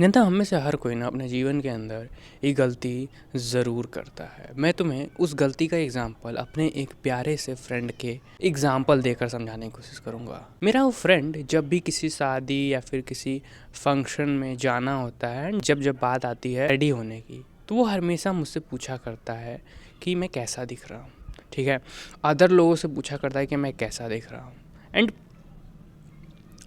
जनता हम में से हर कोई ना अपने जीवन के अंदर एक गलती ज़रूर करता है। मैं तुम्हें उस गलती का एग्जाम्पल अपने एक प्यारे से फ्रेंड के एग्जाम्पल देकर समझाने की कोशिश करूँगा। मेरा वो फ्रेंड जब भी किसी शादी या फिर किसी फंक्शन में जाना होता है, जब बात आती है रेडी होने की, तो वो हमेशा मुझसे पूछा करता है कि मैं कैसा दिख रहा हूँ। ठीक है, अदर लोगों से पूछा करता है कि मैं कैसा दिख रहा हूँ। एंड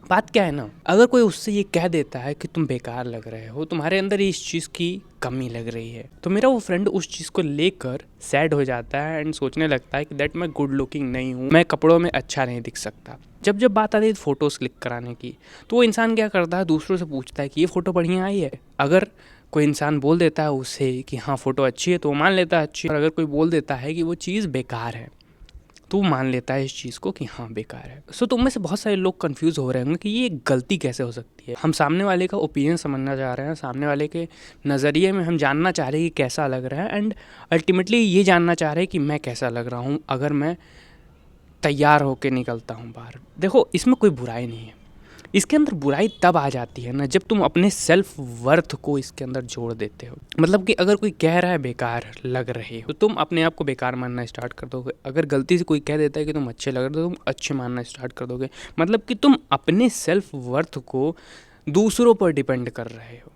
बात क्या है ना, अगर कोई उससे ये कह देता है कि तुम बेकार लग रहे हो, तुम्हारे अंदर इस चीज़ की कमी लग रही है, तो मेरा वो फ्रेंड उस चीज़ को लेकर सैड हो जाता है एंड सोचने लगता है कि दैट मैं गुड लुकिंग नहीं हूँ, मैं कपड़ों में अच्छा नहीं दिख सकता। जब बात आती है फ़ोटोज़ क्लिक कराने की, तो वो इंसान क्या करता है, दूसरों से पूछता है कि ये फ़ोटो बढ़िया आई है। अगर कोई इंसान बोल देता है उसे कि हाँ फ़ोटो अच्छी है, तो वो मान लेता है अच्छी। और अगर कोई बोल देता है कि वो चीज़ बेकार है, तो मान लेता है इस चीज़ को कि हाँ बेकार है। सो तुम में से बहुत सारे लोग कंफ्यूज हो रहे होंगे कि ये गलती कैसे हो सकती है। हम सामने वाले का ओपिनियन समझना चाह रहे हैं, सामने वाले के नज़रिए में हम जानना चाह रहे हैं कि कैसा लग रहा है, एंड अल्टीमेटली ये जानना चाह रहे हैं कि मैं कैसा लग रहा हूँ अगर मैं तैयार होकर निकलता हूँ बाहर। देखो, इसमें कोई बुराई नहीं है। इसके अंदर बुराई तब आ जाती है ना, जब तुम अपने सेल्फ वर्थ को इसके अंदर जोड़ देते हो। मतलब कि अगर कोई कह रहा है बेकार लग रहे हो, तो तुम अपने आप को बेकार मानना स्टार्ट कर दोगे। अगर गलती से कोई कह देता है कि तुम अच्छे लग रहे हो, तो तुम अच्छे मानना स्टार्ट कर दोगे। मतलब कि तुम अपने सेल्फ वर्थ को दूसरों पर डिपेंड कर रहे हो।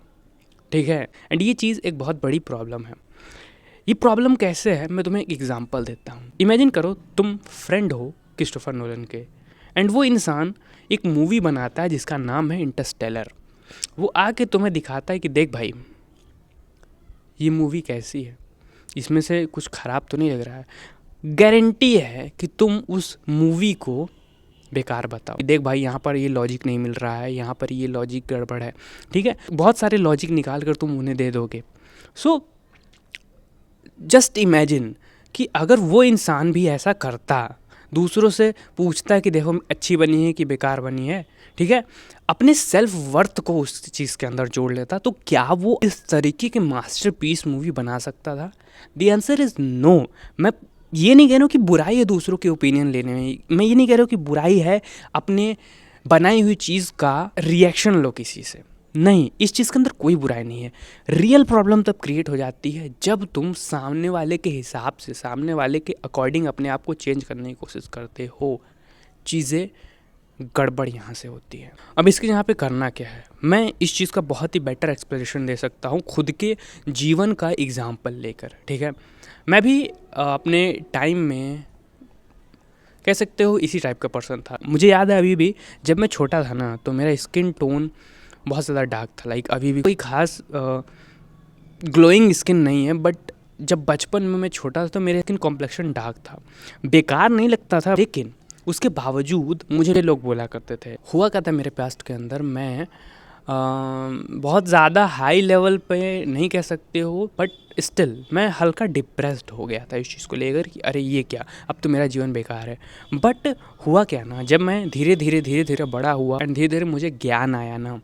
ठीक है, एंड ये चीज़ एक बहुत बड़ी प्रॉब्लम है। ये प्रॉब्लम कैसे है, मैं तुम्हें एक एग्जांपल देता हूँ। इमेजिन करो तुम फ्रेंड हो क्रिस्टोफर नोलन के, एंड वो इंसान एक मूवी बनाता है जिसका नाम है इंटरस्टेलर। वो आके तुम्हें दिखाता है कि देख भाई, ये मूवी कैसी है, इसमें से कुछ ख़राब तो नहीं लग रहा है। गारंटी है कि तुम उस मूवी को बेकार बताओ। देख भाई, यहाँ पर ये लॉजिक नहीं मिल रहा है, यहाँ पर ये लॉजिक गड़बड़ है। ठीक है, बहुत सारे लॉजिक निकाल कर तुम उन्हें दे दोगे। सो जस्ट इमेजिन कि अगर वो इंसान भी ऐसा करता, दूसरों से पूछता है कि देखो अच्छी बनी है कि बेकार बनी है, ठीक है, अपने सेल्फ वर्थ को उस चीज़ के अंदर जोड़ लेता, तो क्या वो इस तरीके के मास्टरपीस मूवी बना सकता था? The answer is no. मैं ये नहीं कह रहा हूँ कि बुराई है दूसरों के ओपिनियन लेने में, मैं ये नहीं कह रहा हूँ कि बुराई है अपने बनाई हुई चीज़ का रिएक्शन लो किसी से। नहीं, इस चीज़ के अंदर कोई बुराई नहीं है। रियल प्रॉब्लम तब क्रिएट हो जाती है जब तुम सामने वाले के हिसाब से, सामने वाले के अकॉर्डिंग अपने आप को चेंज करने की कोशिश करते हो। चीज़ें गड़बड़ यहाँ से होती है। अब इसके यहाँ पे करना क्या है, मैं इस चीज़ का बहुत ही बेटर एक्सप्लेनेशन दे सकता हूँ खुद के जीवन का एग्जाम्पल लेकर। ठीक है, मैं भी अपने टाइम में कह सकते हो इसी टाइप का पर्सन था। मुझे याद है अभी भी, जब मैं छोटा था ना, तो मेरा स्किन टोन बहुत ज़्यादा डार्क था। लाइक अभी भी कोई खास ग्लोइंग स्किन नहीं है, बट जब बचपन में मैं छोटा था तो मेरा स्किन कॉम्प्लेक्शन डार्क था। बेकार नहीं लगता था, लेकिन उसके बावजूद मुझे लोग बोला करते थे। हुआ क्या था मेरे पास्ट के अंदर, मैं बहुत ज़्यादा हाई लेवल पे नहीं कह सकते हो, बट स्टिल मैं हल्का डिप्रेस्ड हो गया था इस चीज़ को लेकर कि अरे ये क्या, अब तो मेरा जीवन बेकार है। बट हुआ क्या ना, जब मैं धीरे धीरे बड़ा हुआ एंड धीरे धीरे मुझे ज्ञान आया ना,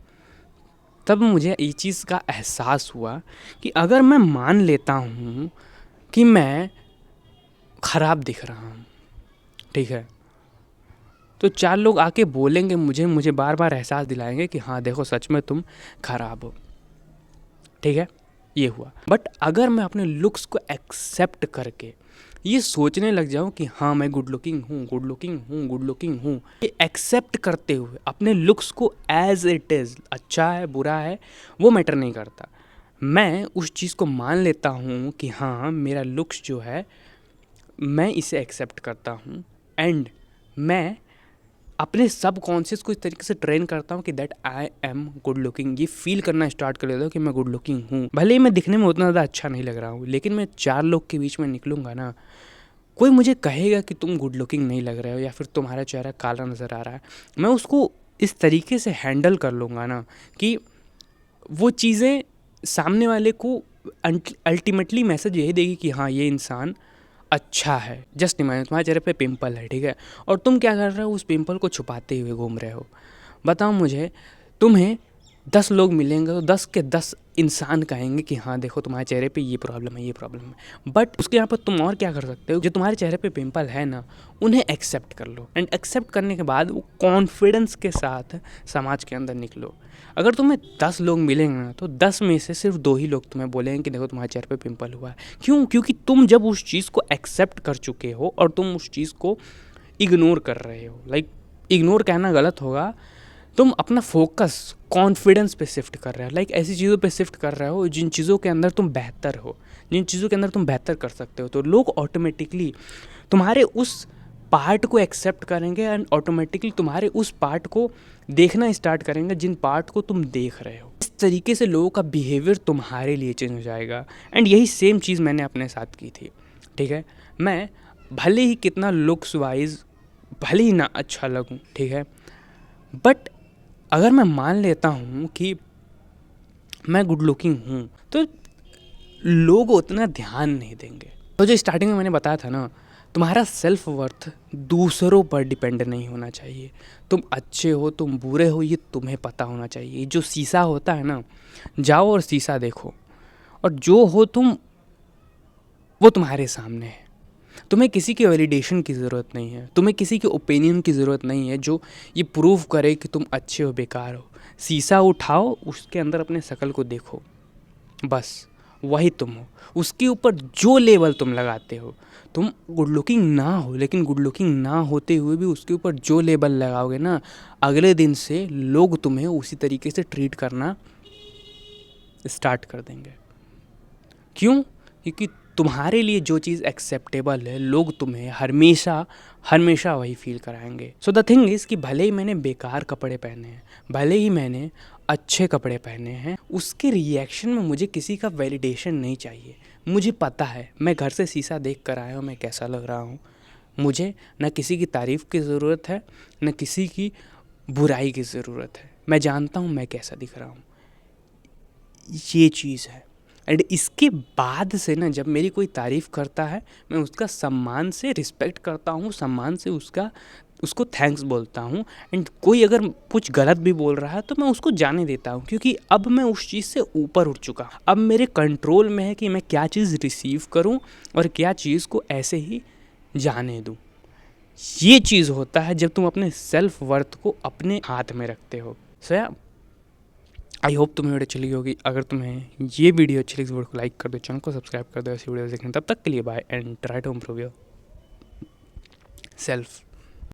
तब मुझे ये चीज़ का एहसास हुआ कि अगर मैं मान लेता हूँ कि मैं ख़राब दिख रहा हूँ, ठीक है, तो 4 लोग आके बोलेंगे मुझे बार बार एहसास दिलाएंगे कि हाँ देखो सच में तुम ख़राब हो। ठीक है, ये हुआ। बट अगर मैं अपने लुक्स को एक्सेप्ट करके ये सोचने लग जाऊँ कि हाँ मैं गुड लुकिंग हूँ, ये एक्सेप्ट करते हुए अपने लुक्स को एज इट इज़, अच्छा है बुरा है वो मैटर नहीं करता, मैं उस चीज़ को मान लेता हूँ कि हाँ मेरा लुक्स जो है मैं इसे एक्सेप्ट करता हूँ, एंड मैं अपने सब कॉन्शियस को इस तरीके से ट्रेन करता हूँ कि that I am good looking. ये फील करना स्टार्ट कर देता हूँ कि मैं गुड लुकिंग हूँ। भले ही मैं दिखने में उतना ज़्यादा अच्छा नहीं लग रहा हूँ, लेकिन मैं 4 लोग के बीच में निकलूँगा ना, कोई मुझे कहेगा कि तुम गुड लुकिंग नहीं लग रहे हो या फिर तुम्हारा चेहरा काला नज़र आ रहा है, मैं उसको इस तरीके से हैंडल कर लूँगा ना कि वो चीज़ें सामने वाले को अल्टीमेटली मैसेज यही देगी कि हाँ ये इंसान अच्छा है। जस्ट इमेजिन तुम्हारे चेहरे पे पिंपल है, ठीक है, और तुम क्या कर रहे हो, उस पिंपल को छुपाते हुए घूम रहे हो। बताओ मुझे, तुम्हें 10 लोग मिलेंगे तो 10 के 10 इंसान कहेंगे कि हाँ देखो तुम्हारे चेहरे पे ये प्रॉब्लम है, ये प्रॉब्लम है, बट उसके यहाँ पर तुम और क्या कर सकते हो, जो तुम्हारे चेहरे पे पिंपल है ना उन्हें एक्सेप्ट कर लो, एंड एक्सेप्ट करने के बाद वो कॉन्फिडेंस के साथ समाज के अंदर निकलो। अगर तुम्हें 10 लोग मिलेंगे ना तो 10 में से सिर्फ 2 ही लोग तुम्हें बोलेंगे कि देखो तुम्हारे चेहरे पे पिंपल हुआ है। क्यों? क्योंकि तुम जब उस चीज़ को एक्सेप्ट कर चुके हो और तुम उस चीज़ को इग्नोर कर रहे हो, लाइक इग्नोर कहना गलत होगा, तुम अपना फोकस कॉन्फिडेंस पे शिफ्ट कर रहे हो, लाइक ऐसी चीज़ों पे शिफ्ट कर रहे हो जिन चीज़ों के अंदर तुम बेहतर हो, जिन चीज़ों के अंदर तुम बेहतर कर सकते हो, तो लोग ऑटोमेटिकली तुम्हारे उस पार्ट को एक्सेप्ट करेंगे एंड ऑटोमेटिकली तुम्हारे उस पार्ट को देखना स्टार्ट करेंगे जिन पार्ट को तुम देख रहे हो। इस तरीके से लोगों का बिहेवियर तुम्हारे लिए चेंज हो जाएगा। एंड यही सेम चीज़ मैंने अपने साथ की थी, ठीक है। मैं भले ही कितना लुक्स वाइज भले ही ना अच्छा लगूं, ठीक है, बट अगर मैं मान लेता हूँ कि मैं गुड लुकिंग हूँ तो लोग उतना ध्यान नहीं देंगे। तो जो स्टार्टिंग में मैंने बताया था ना, तुम्हारा सेल्फ वर्थ दूसरों पर डिपेंड नहीं होना चाहिए। तुम अच्छे हो, तुम बुरे हो, ये तुम्हें पता होना चाहिए। जो शीशा होता है ना, जाओ और शीशा देखो, और जो हो तुम वो तुम्हारे सामने है। तुम्हें किसी के वैलिडेशन की ज़रूरत नहीं है, तुम्हें किसी के ओपिनियन की ज़रूरत नहीं है जो ये प्रूव करे कि तुम अच्छे हो बेकार हो। शीशा उठाओ, उसके अंदर अपने शक्ल को देखो, बस वही तुम हो। उसके ऊपर जो लेबल तुम लगाते हो, तुम गुड लुकिंग ना हो, लेकिन गुड लुकिंग ना होते हुए भी उसके ऊपर जो लेबल लगाओगे ना, अगले दिन से लोग तुम्हें उसी तरीके से ट्रीट करना स्टार्ट कर देंगे। क्यों? क्योंकि तुम्हारे लिए जो चीज़ एक्सेप्टेबल है, लोग तुम्हें हमेशा हमेशा वही फील कराएंगे। सो द थिंग इज़ कि भले ही मैंने बेकार कपड़े पहने हैं, भले ही मैंने अच्छे कपड़े पहने हैं, उसके रिएक्शन में मुझे किसी का वैलिडेशन नहीं चाहिए। मुझे पता है मैं घर से शीशा देख कर आया हूँ, मैं कैसा लग रहा हूँ। मुझे न किसी की तारीफ़ की ज़रूरत है, न किसी की बुराई की ज़रूरत है। मैं जानता हूँ मैं कैसा दिख रहा हूँ, ये चीज़ है। एंड इसके बाद से ना जब मेरी कोई तारीफ़ करता है, मैं उसका सम्मान से रिस्पेक्ट करता हूँ, सम्मान से उसको थैंक्स बोलता हूँ। एंड कोई अगर कुछ गलत भी बोल रहा है तो मैं उसको जाने देता हूँ, क्योंकि अब मैं उस चीज़ से ऊपर उठ चुका। अब मेरे कंट्रोल में है कि मैं क्या चीज़ रिसीव करूँ और क्या चीज़ को ऐसे ही जाने दूँ। ये चीज़ होता है जब तुम अपने सेल्फ वर्थ को अपने हाथ में रखते हो। सो आई होप तुम्हें वीडियो अच्छी लगी होगी। अगर तुम्हें ये वीडियो अच्छी लगी तो वीडियो को लाइक कर दो, चैनल को सब्सक्राइब कर दो ऐसी वीडियो देखने। तब तक के लिए bye and try to improve your self.